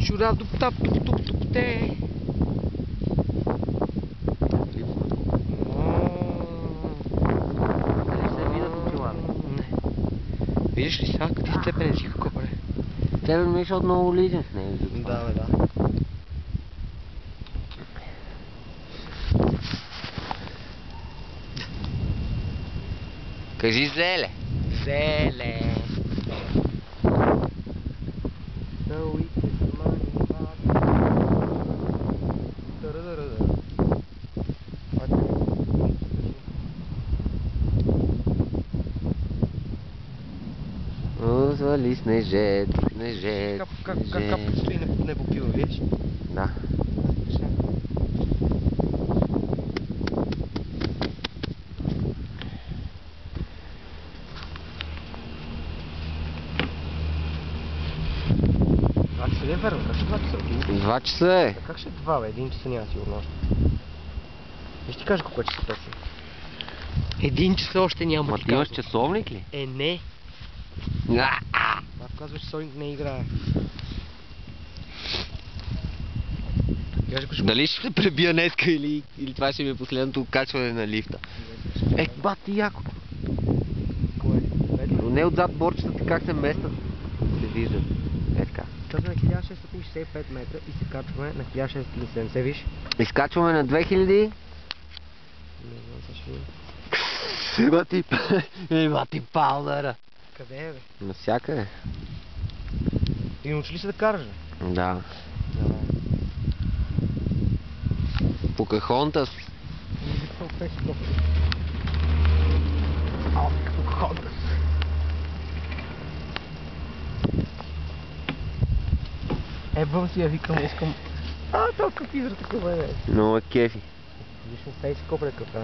Jurado do tap tup tup tup те. Дали се видят очила? Не. Видиш ли сега какви степени си какво прави? Тебе ми беше отново лизен с него. Да, бе, да. Кажи зеле. Зеле. Свали снежет, снежет, Как предстои не попива, видиш? Да. Ли е верно? Как ще 2 часа? 2 часа е. Как ще 2, бе? 1 часа няма сигурно. Ще ти кажа колко е часа точно. 1 часа още няма. Ма ти имаш часовник ли? Не. Ако казваш, че Соник не играе. Дали ще се пребия днеска или това ще ми е последното качване на лифта? Бати яко. Кое? Но не отзад борчетата как се местят. Се виждат. Така. Казваме 1665 метра и се качваме на 1670, виж? Изкачваме на 2000. Не знам, сега ще видим. Има ти палдъра. Къде е, бе? Навсякъде. Ти научи ли се да караш, бе? Да. Покахонтас. Ебвам си, я викам, искам... толкова изра такова е. Много е кефи. Виж му фейс, колко е кафе.